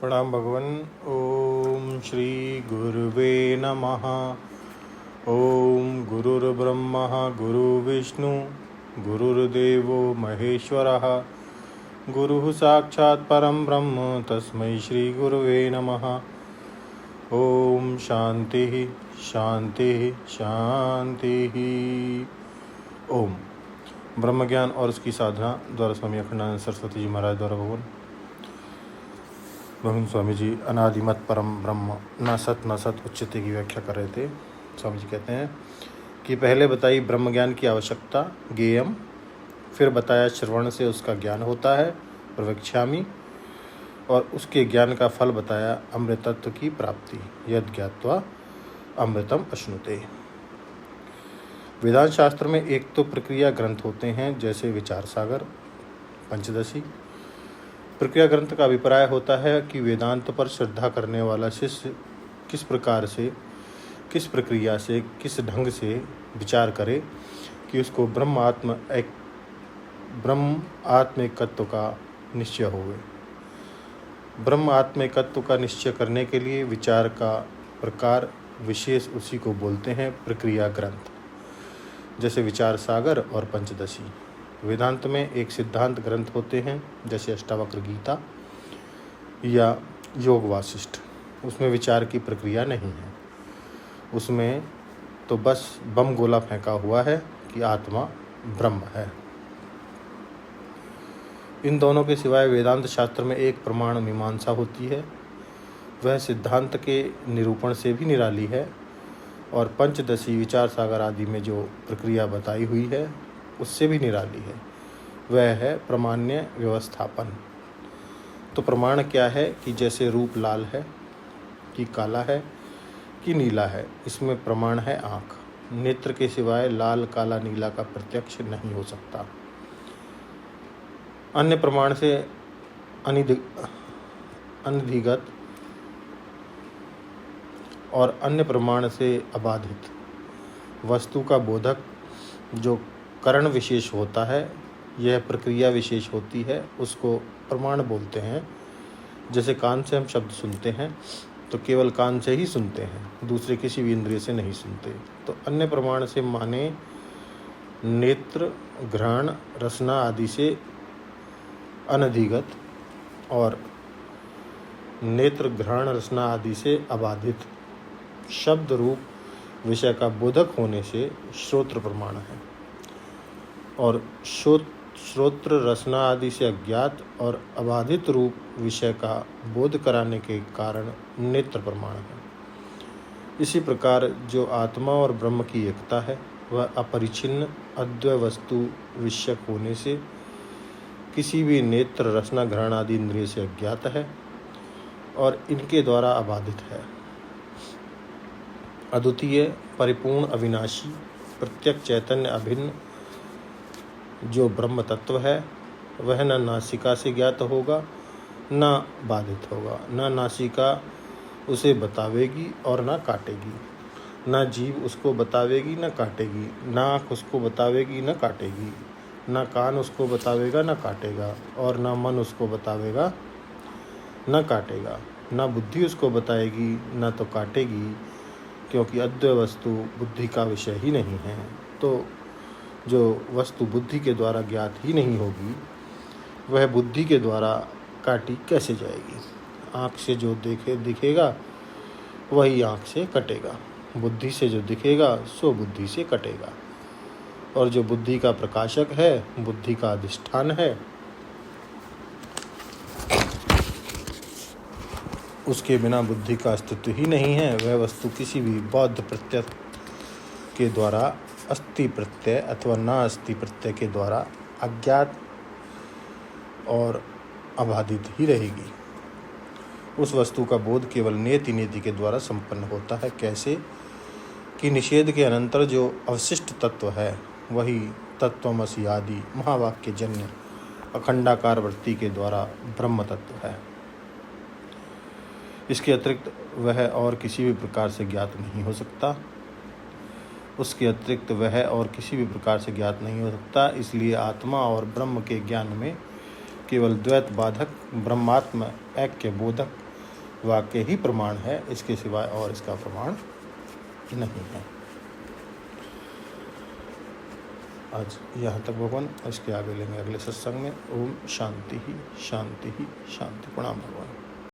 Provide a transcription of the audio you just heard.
प्रणाम भगवन। ओम श्री गुरुवे नमः। ओम गुरुर्ब्रह्मा गुरुर्विष्णु गुरुर्देवो महेश्वरः गुरुः साक्षात् परं ब्रह्म तस्मै श्री गुरुवे नमः। ओम शांति शांति शांति। ओम ब्रह्म ज्ञान और उसकी साधना द्वारा स्वामी अखंडानंद सरस्वती जी महाराज द्वारा भगवान स्वामी जी अनादिमत परम ब्रह्म न सत उच्चते की व्याख्या कर रहे थे। स्वामी जी कहते हैं कि पहले बताई ब्रह्म ज्ञान की आवश्यकता ज्ञेयम, फिर बताया श्रवण से उसका ज्ञान होता है प्रवक्ष्यामि, और उसके ज्ञान का फल बताया अमृतत्व की प्राप्ति, यद ज्ञात्वा अमृतम अश्नुते। वेदांत शास्त्र में एक तो प्रक्रिया ग्रंथ होते हैं जैसे विचार सागर, पंचदशी। प्रक्रिया ग्रंथ का अभिप्राय होता है कि वेदांत पर श्रद्धा करने वाला शिष्य किस प्रकार से, किस प्रक्रिया से, किस ढंग से विचार करे कि उसको ब्रह्म आत्मिकत्व का निश्चय होवे। ब्रह्म आत्मिकत्व का निश्चय करने के लिए विचार का प्रकार विशेष उसी को बोलते हैं प्रक्रिया ग्रंथ, जैसे विचार सागर और पंचदशी। वेदांत में एक सिद्धांत ग्रंथ होते हैं जैसे अष्टावक्र गीता या योग वासिष्ठ। उसमें विचार की प्रक्रिया नहीं है, उसमें तो बस बम गोला फेंका हुआ है कि आत्मा ब्रह्म है। इन दोनों के सिवाय वेदांत शास्त्र में एक प्रमाण मीमांसा होती है, वह सिद्धांत के निरूपण से भी निराली है, और पंचदशी विचार सागर आदि में जो प्रक्रिया बताई हुई है उससे भी निराली है, वह है प्रमाण्य व्यवस्थापन। तो प्रमाण क्या है कि जैसे रूप लाल है कि काला है कि नीला है, इसमें प्रमाण है आँख। नेत्र के सिवाय लाल काला नीला का प्रत्यक्ष नहीं हो सकता। अन्य प्रमाण से अनधिगत और अन्य प्रमाण से अबाधित वस्तु का बोधक जो करण विशेष होता है, यह प्रक्रिया विशेष होती है, उसको प्रमाण बोलते हैं। जैसे कान से हम शब्द सुनते हैं तो केवल कान से ही सुनते हैं, दूसरे किसी भी इंद्रिय से नहीं सुनते। तो अन्य प्रमाण से माने नेत्र, घ्राण, रसना आदि से अनधिगत और नेत्र, घ्राण, रसना आदि से अबाधित शब्द रूप विषय का बोधक होने से श्रोत्र प्रमाण है, और श्रोत्र रसना आदि से अज्ञात और अबाधित रूप विषय का बोध कराने के कारण नेत्र प्रमाण है। इसी प्रकार जो आत्मा और ब्रह्म की एकता है वह अपरिच्छिन्न अद्वय वस्तु विषयक होने से किसी भी नेत्र, रसना, घ्राण आदि इंद्रिय से अज्ञात है और इनके द्वारा अबाधित है। अद्वितीय, परिपूर्ण, अविनाशी, प्रत्यक चैतन्य अभिन्न जो ब्रह्म तत्व है वह न नासिका से ज्ञात होगा न बाधित होगा। न नासिका उसे बतावेगी और न काटेगी, न जीभ उसको बतावेगी न काटेगी, न आँख उसको बतावेगी न काटेगी, न कान उसको बतावेगा न काटेगा, और न मन उसको बतावेगा न काटेगा, न बुद्धि उसको बताएगी न तो काटेगी, क्योंकि अद्वय वस्तु बुद्धि का विषय ही नहीं है। तो जो वस्तु बुद्धि के द्वारा ज्ञात ही नहीं होगी वह बुद्धि के द्वारा काटी कैसे जाएगी। आँख से जो दिखेगा वही आँख से कटेगा, बुद्धि से जो दिखेगा सो बुद्धि से कटेगा, और जो बुद्धि का प्रकाशक है, बुद्धि का अधिष्ठान है, उसके बिना बुद्धि का अस्तित्व ही नहीं है। वह वस्तु किसी भी बौद्ध प्रत्यय के द्वारा अस्थि प्रत्यय अथवा न अस्थि प्रत्यय के द्वारा अज्ञात और अबाधित ही रहेगी। उस वस्तु का बोध केवल नेति के द्वारा संपन्न होता है। कैसे कि निषेध के अनंतर जो अवशिष्ट तत्व है वही तत्वमसि आदि महावाक्य जन्य अखंडाकार वृत्ति के द्वारा ब्रह्म तत्व है। इसके अतिरिक्त वह और किसी भी प्रकार से ज्ञात नहीं हो सकता। उसके अतिरिक्त वह और किसी भी प्रकार से ज्ञात नहीं हो सकता। इसलिए आत्मा और ब्रह्म के ज्ञान में केवल द्वैत बाधक, ब्रह्मात्म ऐक्य बोधक वाक्य ही प्रमाण है, इसके सिवाय और इसका प्रमाण नहीं है। आज यहाँ तक भगवान, इसके आगे लेंगे अगले सत्संग में। ओम शांति ही शांति ही शांति। प्रणाम भगवान।